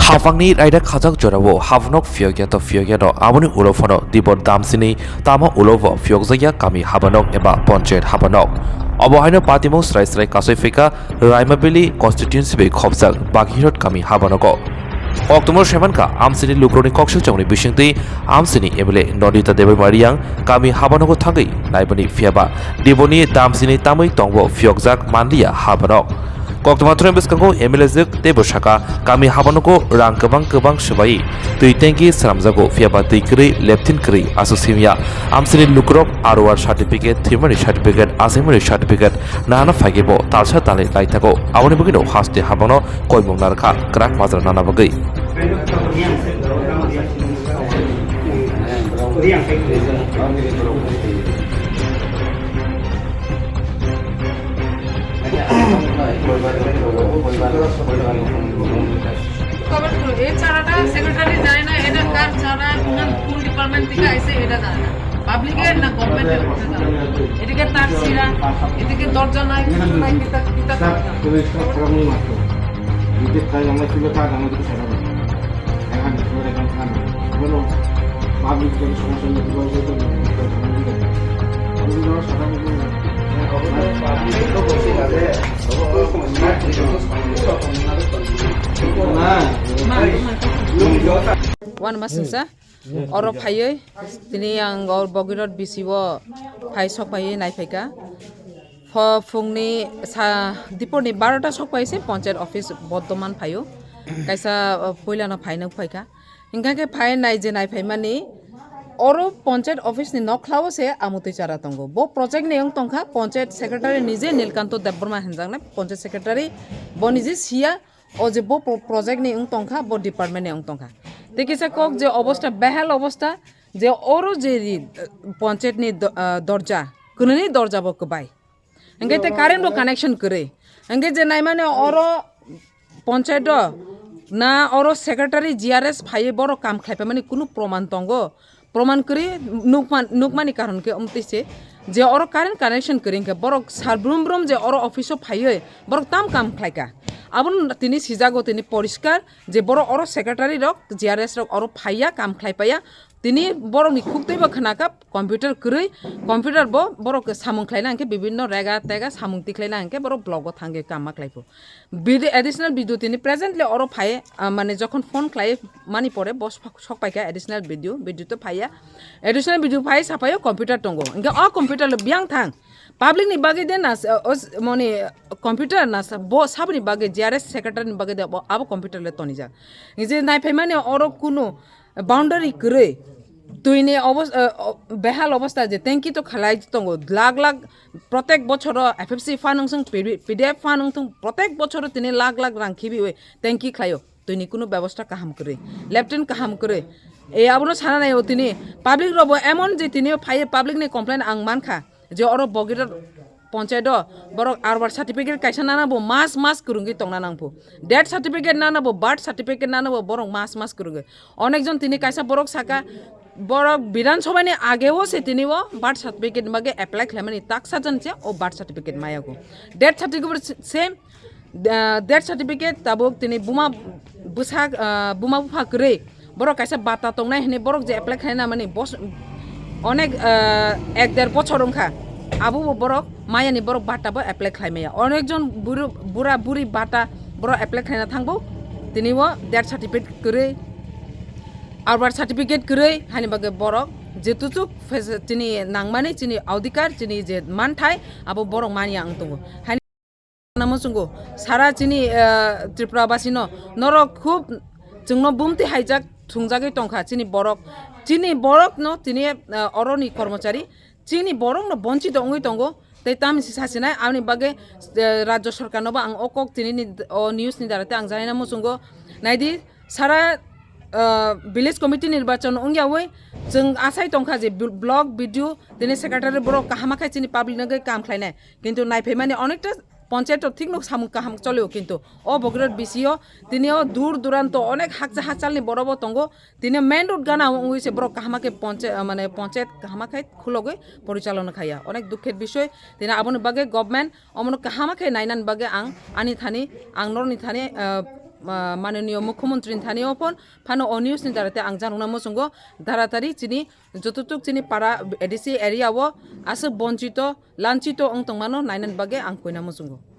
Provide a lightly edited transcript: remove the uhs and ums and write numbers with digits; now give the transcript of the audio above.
Hafangni raida khajak jorabo Habanok Phiyokjak aboni ulofono Dibor damsini tama ulovo Phiyokjak kami Habanok eba Ponchet Habanok Obohaino Patimong Srai Kasifika Raimabili constituency be khobjak Baghirot kami Habanoko October 7 ka amsini lukroni kokshil chongni bishingti amsini ebele Nandita Mariang kami Habanoko thangai naibani Phiyaba Diboni damsini Tamui Tongbo Phiyokjak Manya Habanok Koktomatron biskango MLZ Jolijakha kami Habanoko rang kebang sebai tui tengki seramjago Phiyaba tikri leptin kri asusimia amsini lukrok arwar certificate thimani certificate asimani certificate nana fagebo talsa tale laitako aboni bugino haste Habano koimong narkha krak mazar nana bagai cover করো এই চারাটা secretary যায় না এটা কার চারা কোন department থেকে আইছে এটা জানে না পাবলিকের না গভর্নমেন্টের কথা জানে এদিকে তার সিরা এদিকে দরজা নাই কিছু নাই কিতা আমরা তুলে থাক আমাদের সেটা এখানে ধরে এখানে বলো পাবলিকের সমস্যা নিয়ে Wan masasa oro phaiye tini ang or bogirot bisibo phai sok phaiye nai phaika phungni sa diponi 12 ta sok phaise panchayat office boddoman phayo kaisa poilano phaina phaika ingake phai nai je nai phaimani oro panchayat office ni nokhlawo se amuti chara tongo bo project ne tongkha panchayat secretary nije nilkanto debborma henjangna panchayat secretary bo nije sia o je bo project ni tongkha bo department ni tongkha dekise kok je অবস্থা বেহাল অবস্থা যে oro je panchayat ni dorja kunani dorja bo kbai engke te current bo connection kore engke je nai mane oro panchayat na oro secretary GRS phaye boro kam khlaipa mane kunu proman tongo প্রমাণ করে নুকমানি কারণকে অমতিছে যে or current connection করিংকে বরক সারব্রুম যে or অফিসও ফাইয়ে বরক তাম কাম খাইকা আবুন তিনি সিজাগো তিনি পরিষ্কার যে বড় অর সেক্রেটারি রক জিআরএস রক অর ফাইয়া কাম খাইপায়া তিনি বড় নিখুকতেই বা খানাকা কম্পিউটার করে কম্পিউটার বড় সামুং খাইনা আনকে বিভিন্ন রেগা তেগা সামুং তিখলাইনা আনকে বড় ব্লগ থাঙ্গে কামা খাইবো ভিডিও এডিশনাল ভিডিও তিনি প্রেজেন্টলি অর ফাইয়ে মানে যখন ফোন খাই মানি পড়ে বস সক পাইকা এডিশনাল ভিডিও তো ফাইয়া এডিশনাল ভিডিও ফাই সাফাইও কম্পিউটার টঙ্গো ইনকে অ কম্পিউটার বিয়াং থাং public ni bagi den nas mone computer nas bo sabni bagi GRS secretary ni bagi de abo computer le toni ja je nai phaimane oro kuno boundary kre তুইনে বেহাল অবস্থা যে ট্যাঙ্কি তো খালাই তঙ্গ লাখ প্রত্যেক বছর এফএফসি ফানুং পিডিএফ ফানুং প্রত্যেক বছর তিনি লাখ রাংখিবি ওই ট্যাঙ্কি খাইও তুইনি কোনো ব্যবস্থা কাহাম করে লেফটেন্ট কাহাম করে এই আবনো সানা নাই তিনি পাবলিক রব এমন যে তিনি ফাইয়ে পাবলিক নে কমপ্লেন আং মানখা যে or বগির panchayat Borok Arbor certificate কাইসা নানাবো mass করুঙ্গি টংনা নাংবো death certificate নানাবো birth certificate নানাবো বরক মাস করুঙ্গি অনেকজন তিনি কাইসা বরক সাকা বরক বিধানসভানি আগেও সে তিনিও বার্থ সার্টিফিকেট মাগে এপ্লাই খাইমানি তাক সাজানছে ও বার্থ সার্টিফিকেট মায়াগো death certificate same death certificate তাবক তিনি বুমা বুফা করে বরক কাইসা বাতা টংনাই হেনে বরক যে এপ্লাই খাইনা মানে বস অনেক 1-1.5 বছর রংখা আবু বরক মায়ানি বরক বাটাবো এপ্লাই খাইমায়া অনেকজন বুড়া বুড়ি বাটা বরক এপ্লাই খাইনা থাকবো তিনিও ডেথ সার্টিফিকেট করে আরবার সার্টিফিকেট করে হানি বাগে বরক যেতুচুক তিনি নাংমানি তিনি অধিকার তিনি যে মানথাই আবো বরক মানিয়া আংতঙ্গো হানি নামসুঙ্গো সারা তিনি ত্রিপুরাবাসীনো নরক খুব जोंनो बुमति हाइजाक थुंजागै टंखा चिनि बरक न तिनि अरनि कर्मचारी चिनि बरक न बंचित अंगै टंगो तै तामिसि सासिनाय आंनि बागे राज्य सरकार नबा आं अकक तिनि निउज नि दाराते आं जानायना मुसुंगो नायदि सारा ভিলেজ কমিটি নির্বাচন অঙ্গিয়াওই जों আসাই টংখা যে ব্লগ ভিডিও তিনি সেক্রেটারি বড় কাহামাখাই চিনি পাবলিক নগে কাম খাইনায় কিন্তু নাইফাই মানে অনেকটা পঞ্চায়েত ঠিক নো সামু কাহাম চলেও কিন্তু ও বগিরত বিসিও তিনিও দূর দূরান্ত অনেক হাকচালনি বড় তঙ্গ তিনি মেন রোড গানা হইছে বড় কাহামাকে পঞ্চায়েত কাহামাখাই খুলগৈ পরিচালনা খাইয়া অনেক দুঃখের বিষয় তিনি আবন বাগে গভর্নমেন্ট অমন কাহামাখাই নাইনান বাগে আং আনি থানি আং নরনি থানি মাননীয় মুখ্যমন্ত্রী থানিও ফোন ফানো অনিউস ni darate ang janungna mosungo daratari chini jototuk chini para edisi area o asuk bonchito lanchito ong tongmano nainan bage ang koina mosungo